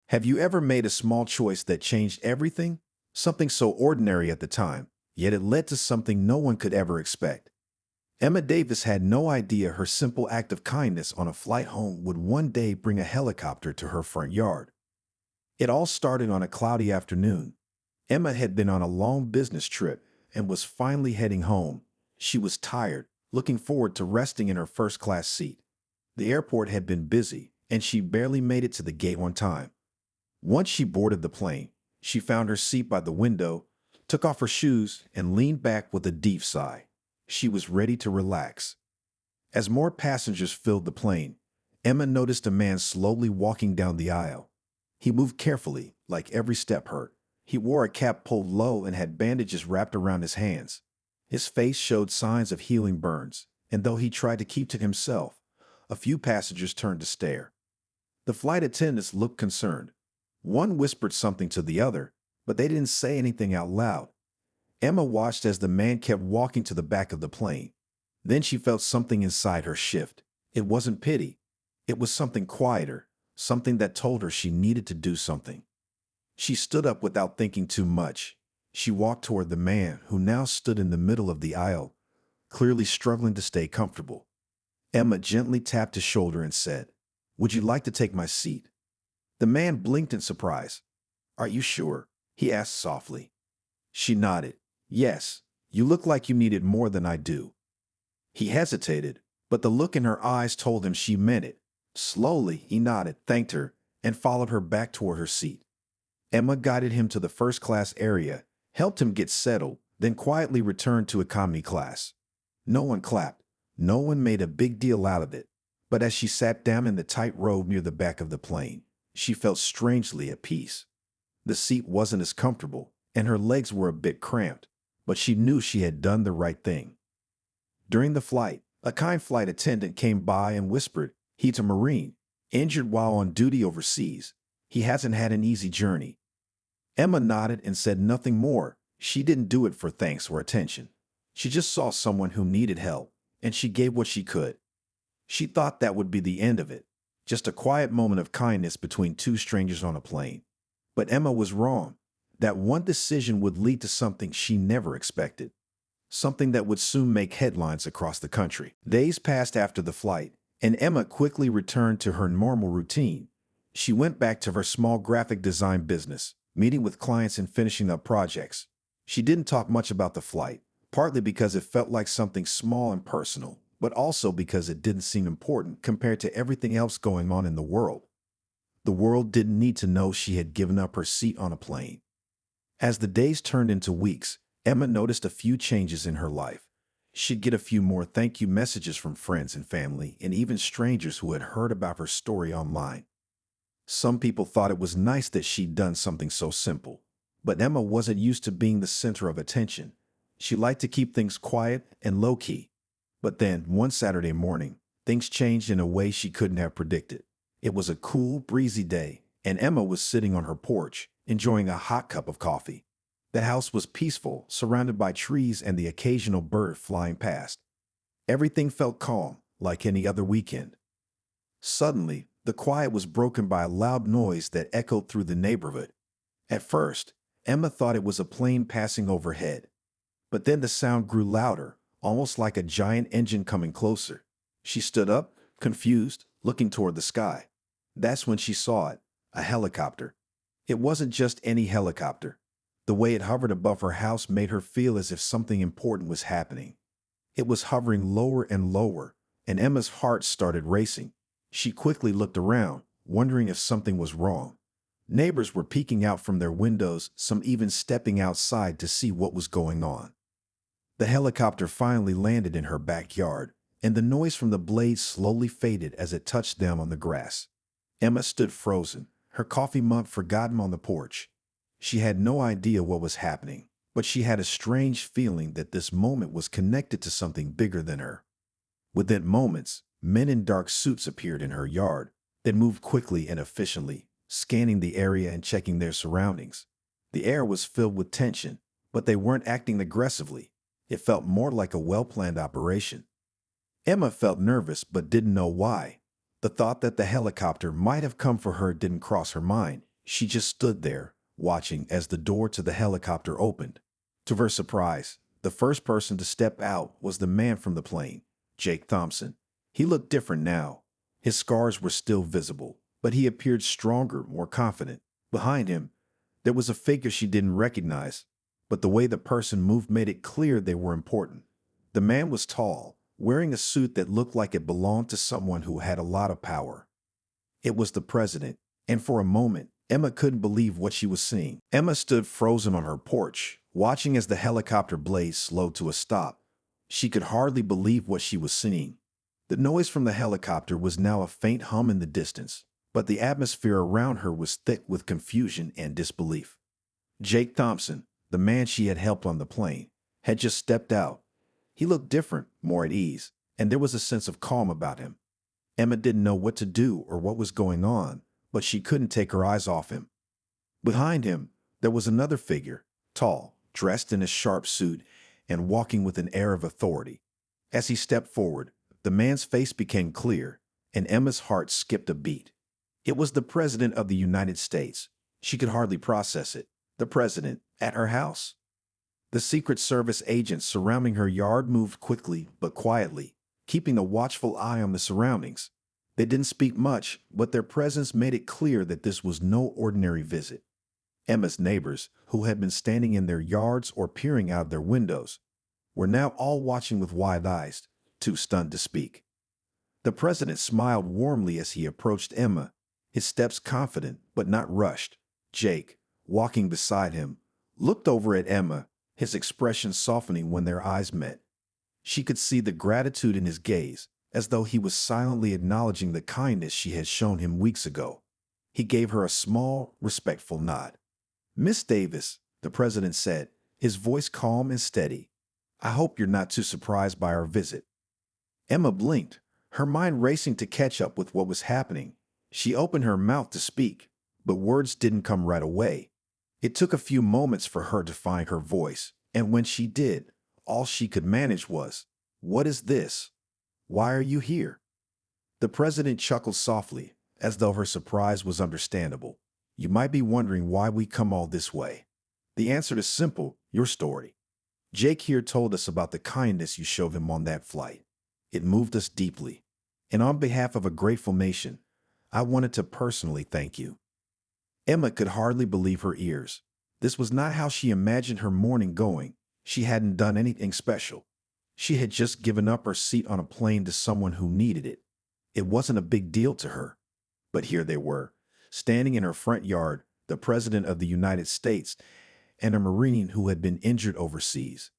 Have you ever made a small choice that changed everything? Something so ordinary at the time, yet it led to something no one could ever expect. Emma Davis had no idea her simple act of kindness on a flight home would one day bring a helicopter to her front yard. It all started on a cloudy afternoon. Emma had been on a long business trip and was finally heading home. She was tired, looking forward to resting in her first-class seat. The airport had been busy, and she barely made it to the gate on time. Once she boarded the plane, she found her seat by the window, took off her shoes, and leaned back with a deep sigh. She was ready to relax. As more passengers filled the plane, Emma noticed a man slowly walking down the aisle. He moved carefully, like every step hurt. He wore a cap pulled low and had bandages wrapped around his hands. His face showed signs of healing burns, and though he tried to keep to himself, a few passengers turned to stare. The flight attendants looked concerned. One whispered something to the other, but they didn't say anything out loud. Emma watched as the man kept walking to the back of the plane. Then she felt something inside her shift. It wasn't pity. It was something quieter, something that told her she needed to do something. She stood up without thinking too much. She walked toward the man who now stood in the middle of the aisle, clearly struggling to stay comfortable. Emma gently tapped his shoulder and said, "Would you like to take my seat?" The man blinked in surprise. "Are you sure?" he asked softly. She nodded. "Yes, you look like you need it more than I do." He hesitated, but the look in her eyes told him she meant it. Slowly, he nodded, thanked her, and followed her back toward her seat. Emma guided him to the first-class area, helped him get settled, then quietly returned to economy class. No one clapped. No one made a big deal out of it. But as she sat down in the tight row near the back of the plane, she felt strangely at peace. The seat wasn't as comfortable, and her legs were a bit cramped, but she knew she had done the right thing. During the flight, a kind flight attendant came by and whispered, "He's a Marine, injured while on duty overseas. He hasn't had an easy journey." Emma nodded and said nothing more. She didn't do it for thanks or attention. She just saw someone who needed help, and she gave what she could. She thought that would be the end of it, just a quiet moment of kindness between two strangers on a plane. But Emma was wrong. That one decision would lead to something she never expected. Something that would soon make headlines across the country. Days passed after the flight, and Emma quickly returned to her normal routine. She went back to her small graphic design business, meeting with clients and finishing up projects. She didn't talk much about the flight, partly because it felt like something small and personal, but also because it didn't seem important compared to everything else going on in the world. The world didn't need to know she had given up her seat on a plane. As the days turned into weeks, Emma noticed a few changes in her life. She'd get a few more thank you messages from friends and family, and even strangers who had heard about her story online. Some people thought it was nice that she'd done something so simple, but Emma wasn't used to being the center of attention. She liked to keep things quiet and low-key. But then, one Saturday morning, things changed in a way she couldn't have predicted. It was a cool, breezy day, and Emma was sitting on her porch, enjoying a hot cup of coffee. The house was peaceful, surrounded by trees and the occasional bird flying past. Everything felt calm, like any other weekend. Suddenly, the quiet was broken by a loud noise that echoed through the neighborhood. At first, Emma thought it was a plane passing overhead. But then the sound grew louder, almost like a giant engine coming closer. She stood up, confused, looking toward the sky. That's when she saw it, a helicopter. It wasn't just any helicopter. The way it hovered above her house made her feel as if something important was happening. It was hovering lower and lower, and Emma's heart started racing. She quickly looked around, wondering if something was wrong. Neighbors were peeking out from their windows, some even stepping outside to see what was going on. The helicopter finally landed in her backyard, and the noise from the blades slowly faded as it touched them on the grass. Emma stood frozen, her coffee mug forgotten on the porch. She had no idea what was happening, but she had a strange feeling that this moment was connected to something bigger than her. Within moments, men in dark suits appeared in her yard. They moved quickly and efficiently, scanning the area and checking their surroundings. The air was filled with tension, but they weren't acting aggressively. It felt more like a well-planned operation. Emma felt nervous but didn't know why. The thought that the helicopter might have come for her didn't cross her mind. She just stood there, watching as the door to the helicopter opened. To her surprise, the first person to step out was the man from the plane, Jake Thompson. He looked different now. His scars were still visible, but he appeared stronger, more confident. Behind him, there was a figure she didn't recognize, but the way the person moved made it clear they were important. The man was tall, wearing a suit that looked like it belonged to someone who had a lot of power. It was the president, and for a moment, Emma couldn't believe what she was seeing. Emma stood frozen on her porch, watching as the helicopter blade slowed to a stop. She could hardly believe what she was seeing. The noise from the helicopter was now a faint hum in the distance, but the atmosphere around her was thick with confusion and disbelief. Jake Thompson, the man she had helped on the plane, had just stepped out. He looked different, more at ease, and there was a sense of calm about him. Emma didn't know what to do or what was going on, but she couldn't take her eyes off him. Behind him, there was another figure, tall, dressed in a sharp suit, and walking with an air of authority. As he stepped forward, the man's face became clear, and Emma's heart skipped a beat. It was the President of the United States. She could hardly process it. The President, at her house. The Secret Service agents surrounding her yard moved quickly but quietly, keeping a watchful eye on the surroundings. They didn't speak much, but their presence made it clear that this was no ordinary visit. Emma's neighbors, who had been standing in their yards or peering out their windows, were now all watching with wide eyes, too stunned to speak. The president smiled warmly as he approached Emma, his steps confident but not rushed. Jake, walking beside him, looked over at Emma, his expression softening when their eyes met. She could see the gratitude in his gaze, as though he was silently acknowledging the kindness she had shown him weeks ago. He gave her a small, respectful nod. "Miss Davis," the president said, his voice calm and steady, "I hope you're not too surprised by our visit." Emma blinked, her mind racing to catch up with what was happening. She opened her mouth to speak, but words didn't come right away. It took a few moments for her to find her voice, and when she did, all she could manage was, "What is this? Why are you here?" The president chuckled softly, as though her surprise was understandable. "You might be wondering why we come all this way. The answer is simple, your story. Jake here told us about the kindness you showed him on that flight. It moved us deeply. And on behalf of a grateful nation, I wanted to personally thank you." Emma could hardly believe her ears. This was not how she imagined her morning going. She hadn't done anything special. She had just given up her seat on a plane to someone who needed it. It wasn't a big deal to her. But here they were, standing in her front yard, the President of the United States and a Marine who had been injured overseas.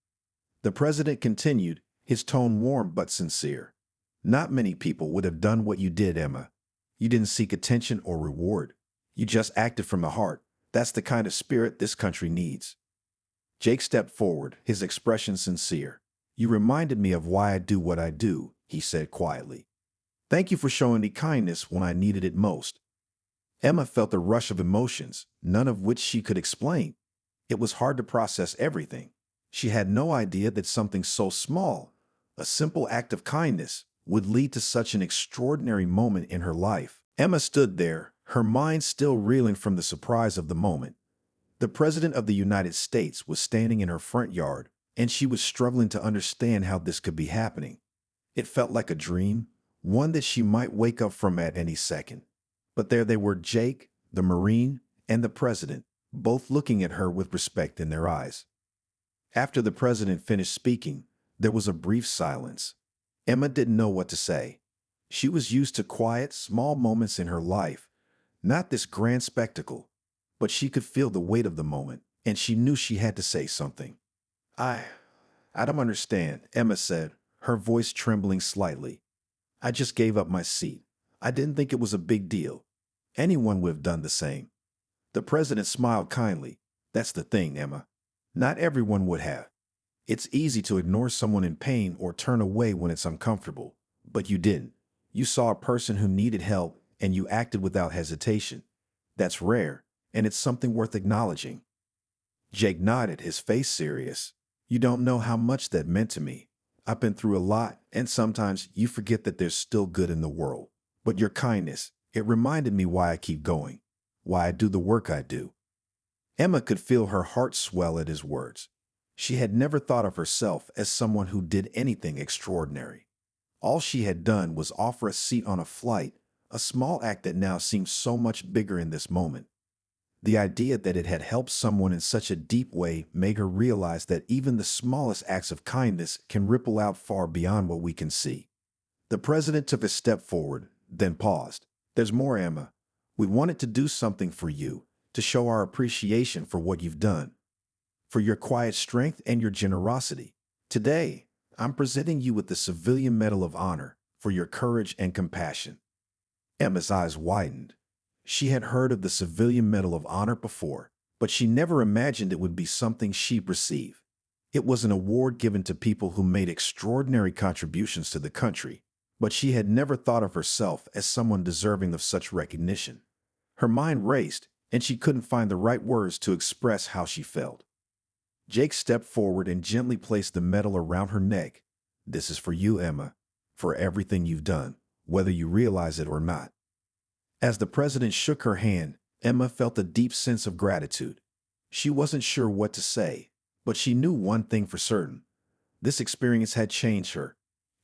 The president continued, his tone warm but sincere. "Not many people would have done what you did, Emma. You didn't seek attention or reward. You just acted from the heart. That's the kind of spirit this country needs." Jake stepped forward, his expression sincere. "You reminded me of why I do what I do," he said quietly. "Thank you for showing me kindness when I needed it most." Emma felt a rush of emotions, none of which she could explain. It was hard to process everything. She had no idea that something so small, a simple act of kindness, would lead to such an extraordinary moment in her life. Emma stood there, her mind still reeling from the surprise of the moment. The President of the United States was standing in her front yard, and she was struggling to understand how this could be happening. It felt like a dream, one that she might wake up from at any second. But there they were, Jake, the Marine, and the President, both looking at her with respect in their eyes. After the President finished speaking, there was a brief silence. Emma didn't know what to say. She was used to quiet, small moments in her life, not this grand spectacle, but she could feel the weight of the moment, and she knew she had to say something. I don't understand," Emma said, her voice trembling slightly. "I just gave up my seat. I didn't think it was a big deal. Anyone would have done the same." The president smiled kindly. "That's the thing, Emma. Not everyone would have. It's easy to ignore someone in pain or turn away when it's uncomfortable. But you didn't. You saw a person who needed help, and you acted without hesitation. That's rare, and it's something worth acknowledging." Jake nodded, his face serious. "You don't know how much that meant to me. I've been through a lot, and sometimes you forget that there's still good in the world. But your kindness, it reminded me why I keep going. why I do the work I do. Emma could feel her heart swell at his words. She had never thought of herself as someone who did anything extraordinary. All she had done was offer a seat on a flight, a small act that now seemed so much bigger in this moment. The idea that it had helped someone in such a deep way made her realize that even the smallest acts of kindness can ripple out far beyond what we can see. The president took a step forward, then paused. There's more, Emma. We wanted to do something for you, to show our appreciation for what you've done, for your quiet strength and your generosity. Today, I'm presenting you with the Civilian Medal of Honor for your courage and compassion. Emma's eyes widened. She had heard of the Civilian Medal of Honor before, but she never imagined it would be something she'd receive. It was an award given to people who made extraordinary contributions to the country, but she had never thought of herself as someone deserving of such recognition. Her mind raced, and she couldn't find the right words to express how she felt. Jake stepped forward and gently placed the medal around her neck. This is for you, Emma, for everything you've done, whether you realize it or not. As the president shook her hand, Emma felt a deep sense of gratitude. She wasn't sure what to say, but she knew one thing for certain. This experience had changed her.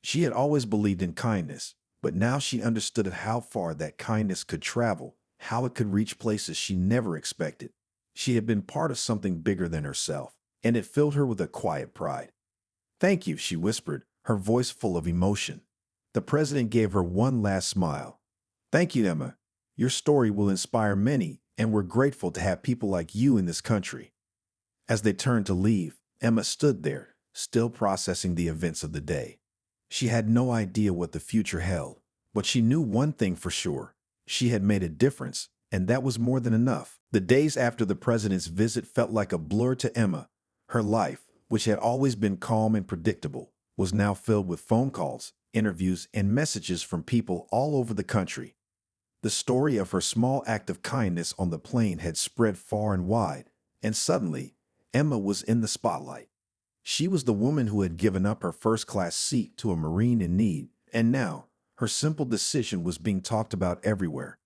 She had always believed in kindness, but now she understood how far that kindness could travel, how it could reach places she never expected. She had been part of something bigger than herself, and it filled her with a quiet pride. Thank you, she whispered, her voice full of emotion. The president gave her one last smile. Thank you, Emma. Your story will inspire many, and we're grateful to have people like you in this country. As they turned to leave, Emma stood there, still processing the events of the day. She had no idea what the future held, but she knew one thing for sure. She had made a difference, and that was more than enough. The days after the president's visit felt like a blur to Emma. Her life, which had always been calm and predictable, was now filled with phone calls, interviews, and messages from people all over the country. The story of her small act of kindness on the plane had spread far and wide, and suddenly, Emma was in the spotlight. She was the woman who had given up her first-class seat to a Marine in need, and now, her simple decision was being talked about everywhere.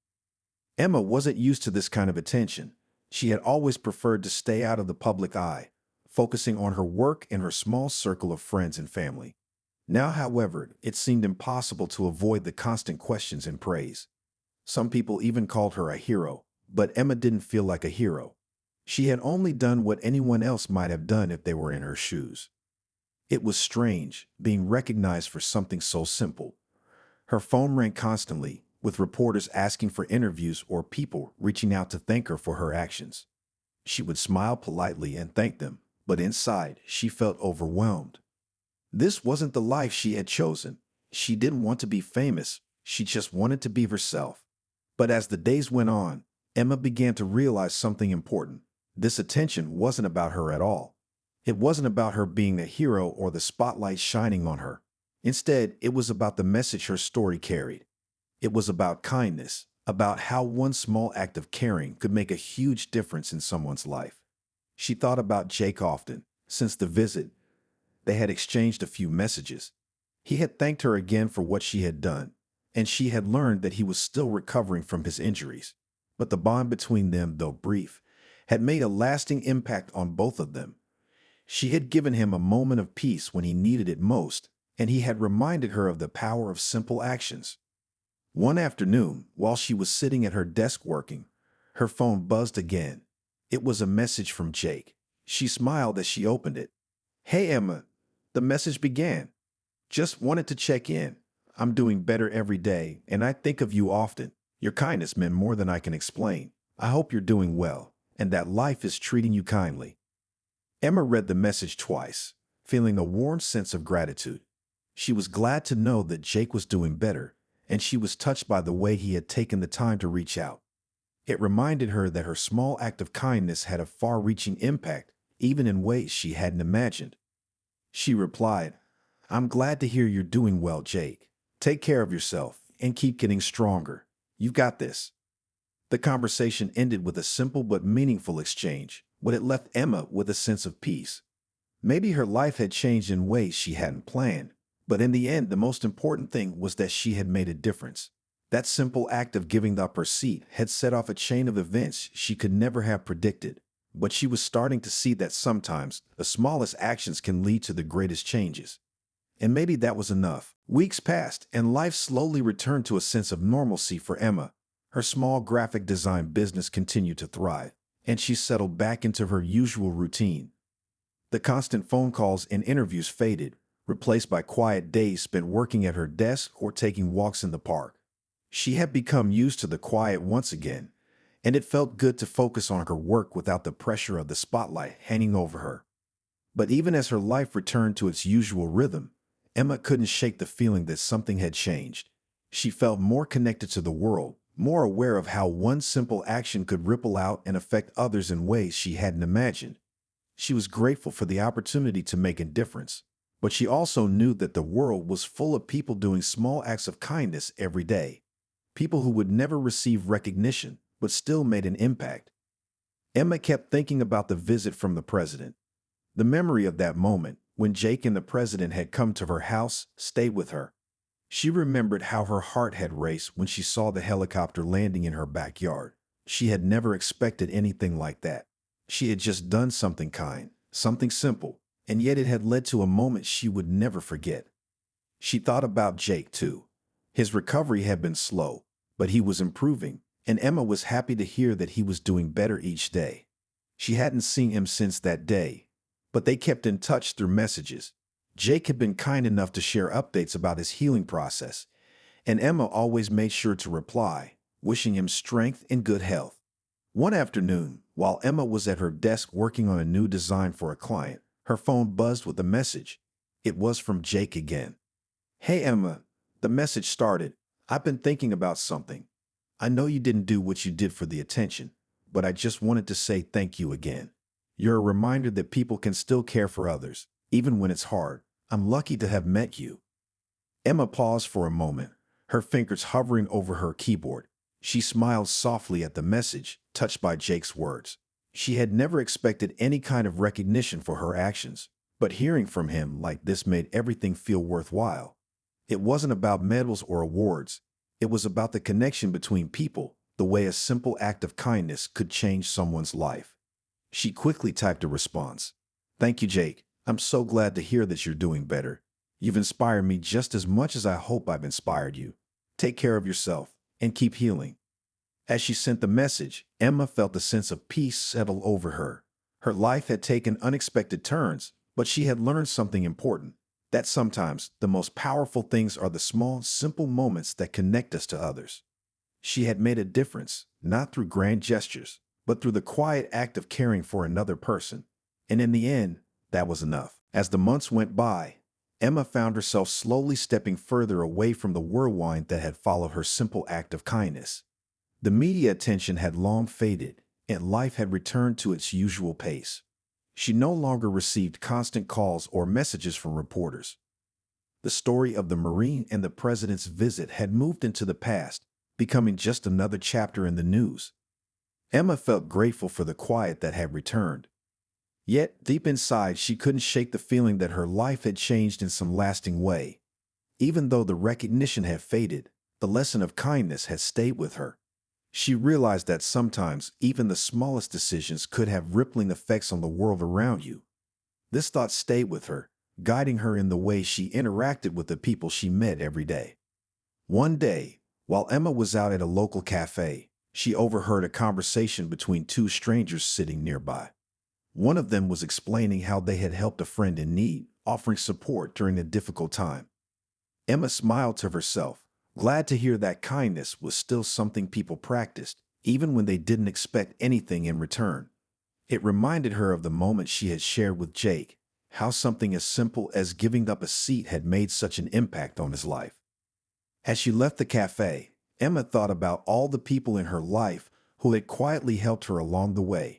Emma wasn't used to this kind of attention. She had always preferred to stay out of the public eye, focusing on her work and her small circle of friends and family. Now, however, it seemed impossible to avoid the constant questions and praise. Some people even called her a hero, but Emma didn't feel like a hero. She had only done what anyone else might have done if they were in her shoes. It was strange, being recognized for something so simple. Her phone rang constantly, with reporters asking for interviews or people reaching out to thank her for her actions. She would smile politely and thank them, but inside, she felt overwhelmed. This wasn't the life she had chosen. She didn't want to be famous. She just wanted to be herself. But as the days went on, Emma began to realize something important. This attention wasn't about her at all. It wasn't about her being a hero or the spotlight shining on her. Instead, it was about the message her story carried. It was about kindness, about how one small act of caring could make a huge difference in someone's life. She thought about Jake often. Since the visit, they had exchanged a few messages. He had thanked her again for what she had done, and she had learned that he was still recovering from his injuries. But the bond between them, though brief, had made a lasting impact on both of them. She had given him a moment of peace when he needed it most, and he had reminded her of the power of simple actions. One afternoon, while she was sitting at her desk working, her phone buzzed again. It was a message from Jake. She smiled as she opened it. "Hey, Emma," the message began. "Just wanted to check in. I'm doing better every day, and I think of you often. Your kindness meant more than I can explain. I hope you're doing well, and that life is treating you kindly." Emma read the message twice, feeling a warm sense of gratitude. She was glad to know that Jake was doing better, and she was touched by the way he had taken the time to reach out. It reminded her that her small act of kindness had a far-reaching impact, even in ways she hadn't imagined. She replied, "I'm glad to hear you're doing well, Jake. Take care of yourself and keep getting stronger. You've got this." The conversation ended with a simple but meaningful exchange, but it left Emma with a sense of peace. Maybe her life had changed in ways she hadn't planned, but in the end, the most important thing was that she had made a difference. That simple act of giving up her seat had set off a chain of events she could never have predicted, but she was starting to see that sometimes the smallest actions can lead to the greatest changes. And maybe that was enough. Weeks passed, and life slowly returned to a sense of normalcy for Emma. Her small graphic design business continued to thrive, and she settled back into her usual routine. The constant phone calls and interviews faded, replaced by quiet days spent working at her desk or taking walks in the park. She had become used to the quiet once again, and it felt good to focus on her work without the pressure of the spotlight hanging over her. But even as her life returned to its usual rhythm, Emma couldn't shake the feeling that something had changed. She felt more connected to the world, more aware of how one simple action could ripple out and affect others in ways she hadn't imagined. She was grateful for the opportunity to make a difference, but she also knew that the world was full of people doing small acts of kindness every day. People who would never receive recognition, but still made an impact. Emma kept thinking about the visit from the president. The memory of that moment, when Jake and the president had come to her house, stayed with her. She remembered how her heart had raced when she saw the helicopter landing in her backyard. She had never expected anything like that. She had just done something kind, something simple, and yet it had led to a moment she would never forget. She thought about Jake, too. His recovery had been slow, but he was improving, and Emma was happy to hear that he was doing better each day. She hadn't seen him since that day, but they kept in touch through messages. Jake had been kind enough to share updates about his healing process, and Emma always made sure to reply, wishing him strength and good health. One afternoon, while Emma was at her desk working on a new design for a client, her phone buzzed with a message. It was from Jake again. "Hey Emma," the message started. "I've been thinking about something. I know you didn't do what you did for the attention, but I just wanted to say thank you again. You're a reminder that people can still care for others, even when it's hard. I'm lucky to have met you." Emma paused for a moment, her fingers hovering over her keyboard. She smiled softly at the message, touched by Jake's words. She had never expected any kind of recognition for her actions, but hearing from him like this made everything feel worthwhile. It wasn't about medals or awards. It was about the connection between people, the way a simple act of kindness could change someone's life. She quickly typed a response. "Thank you, Jake. I'm so glad to hear that you're doing better. You've inspired me just as much as I hope I've inspired you. Take care of yourself and keep healing." As she sent the message, Emma felt a sense of peace settle over her. Her life had taken unexpected turns, but she had learned something important, that sometimes the most powerful things are the small, simple moments that connect us to others. She had made a difference, not through grand gestures, but through the quiet act of caring for another person. And in the end, that was enough. As the months went by, Emma found herself slowly stepping further away from the whirlwind that had followed her simple act of kindness. The media attention had long faded, and life had returned to its usual pace. She no longer received constant calls or messages from reporters. The story of the Marine and the president's visit had moved into the past, becoming just another chapter in the news. Emma felt grateful for the quiet that had returned. Yet, deep inside, she couldn't shake the feeling that her life had changed in some lasting way. Even though the recognition had faded, the lesson of kindness had stayed with her. She realized that sometimes even the smallest decisions could have rippling effects on the world around you. This thought stayed with her, guiding her in the way she interacted with the people she met every day. One day, while Emma was out at a local cafe, she overheard a conversation between two strangers sitting nearby. One of them was explaining how they had helped a friend in need, offering support during a difficult time. Emma smiled to herself, glad to hear that kindness was still something people practiced, even when they didn't expect anything in return. It reminded her of the moment she had shared with Jake, how something as simple as giving up a seat had made such an impact on his life. As she left the cafe, Emma thought about all the people in her life who had quietly helped her along the way.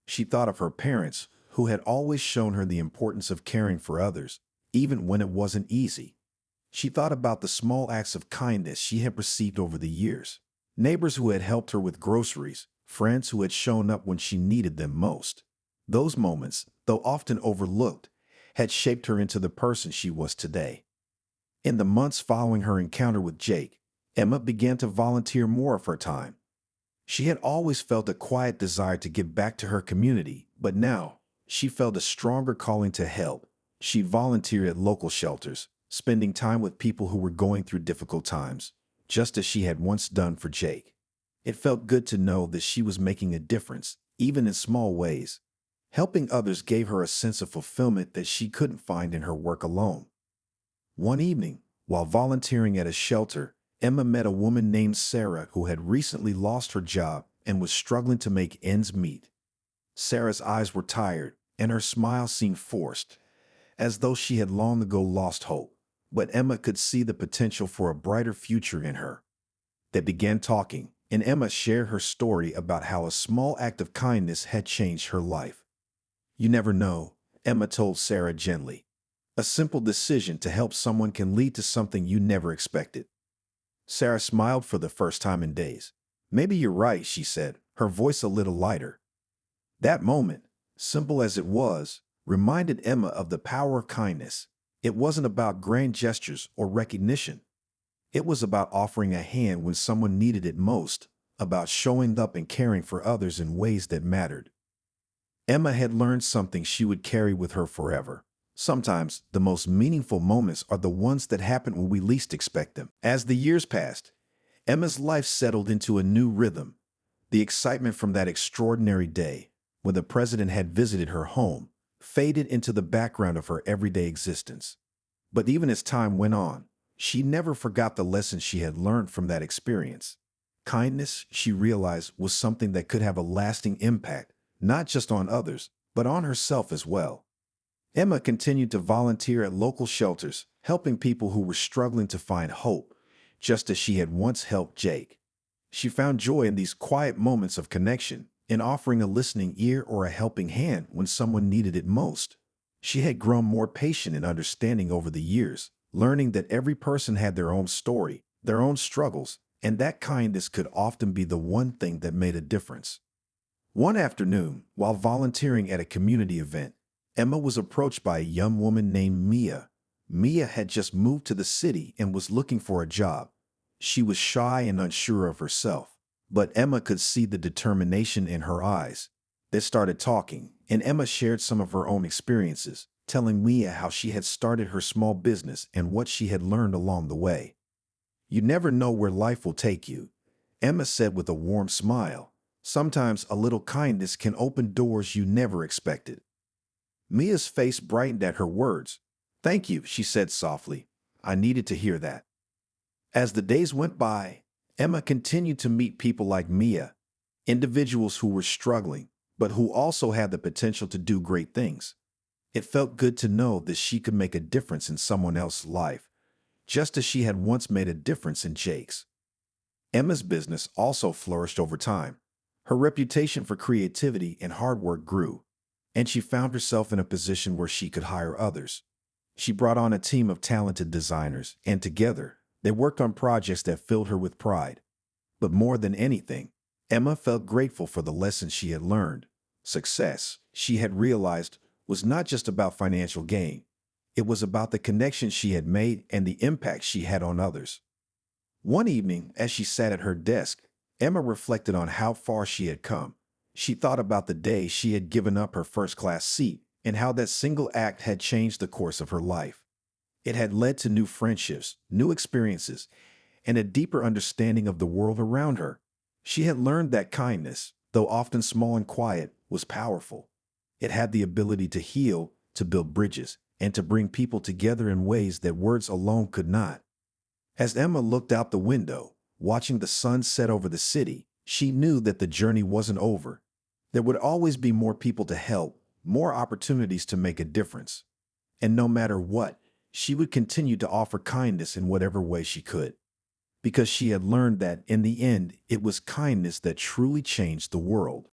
She thought of her parents, who had always shown her the importance of caring for others, even when it wasn't easy. She thought about the small acts of kindness she had received over the years, neighbors who had helped her with groceries, friends who had shown up when she needed them most. Those moments, though often overlooked, had shaped her into the person she was today. In the months following her encounter with Jake, Emma began to volunteer more of her time. She had always felt a quiet desire to give back to her community, but now she felt a stronger calling to help. She volunteered at local shelters, spending time with people who were going through difficult times, just as she had once done for Jake. It felt good to know that she was making a difference, even in small ways. Helping others gave her a sense of fulfillment that she couldn't find in her work alone. One evening, while volunteering at a shelter, Emma met a woman named Sarah who had recently lost her job and was struggling to make ends meet. Sarah's eyes were tired, and her smile seemed forced, as though she had long ago lost hope. But Emma could see the potential for a brighter future in her. They began talking, and Emma shared her story about how a small act of kindness had changed her life. "You never know," Emma told Sarah gently. "A simple decision to help someone can lead to something you never expected." Sarah smiled for the first time in days. "Maybe you're right," she said, her voice a little lighter. That moment, simple as it was, reminded Emma of the power of kindness. It wasn't about grand gestures or recognition. It was about offering a hand when someone needed it most, about showing up and caring for others in ways that mattered. Emma had learned something she would carry with her forever. Sometimes the most meaningful moments are the ones that happen when we least expect them. As the years passed, Emma's life settled into a new rhythm. The excitement from that extraordinary day, when the president had visited her home, faded into the background of her everyday existence. But even as time went on, she never forgot the lessons she had learned from that experience. Kindness, she realized, was something that could have a lasting impact, not just on others, but on herself as well. Emma continued to volunteer at local shelters, helping people who were struggling to find hope, just as she had once helped Jake. She found joy in these quiet moments of connection, in offering a listening ear or a helping hand when someone needed it most. She had grown more patient and understanding over the years, learning that every person had their own story, their own struggles, and that kindness could often be the one thing that made a difference. One afternoon, while volunteering at a community event, Emma was approached by a young woman named Mia. Mia had just moved to the city and was looking for a job. She was shy and unsure of herself, but Emma could see the determination in her eyes. They started talking, and Emma shared some of her own experiences, telling Mia how she had started her small business and what she had learned along the way. "You never know where life will take you," Emma said with a warm smile. "Sometimes a little kindness can open doors you never expected." Mia's face brightened at her words. "Thank you," she said softly. "I needed to hear that." As the days went by, Emma continued to meet people like Mia, individuals who were struggling, but who also had the potential to do great things. It felt good to know that she could make a difference in someone else's life, just as she had once made a difference in Jake's. Emma's business also flourished over time. Her reputation for creativity and hard work grew, and she found herself in a position where she could hire others. She brought on a team of talented designers, and together, they worked on projects that filled her with pride. But more than anything, Emma felt grateful for the lessons she had learned. Success, she had realized, was not just about financial gain. It was about the connections she had made and the impact she had on others. One evening, as she sat at her desk, Emma reflected on how far she had come. She thought about the day she had given up her first-class seat and how that single act had changed the course of her life. It had led to new friendships, new experiences, and a deeper understanding of the world around her. She had learned that kindness, though often small and quiet, was powerful. It had the ability to heal, to build bridges, and to bring people together in ways that words alone could not. As Emma looked out the window, watching the sun set over the city, she knew that the journey wasn't over. There would always be more people to help, more opportunities to make a difference. And no matter what, she would continue to offer kindness in whatever way she could. Because she had learned that, in the end, it was kindness that truly changed the world.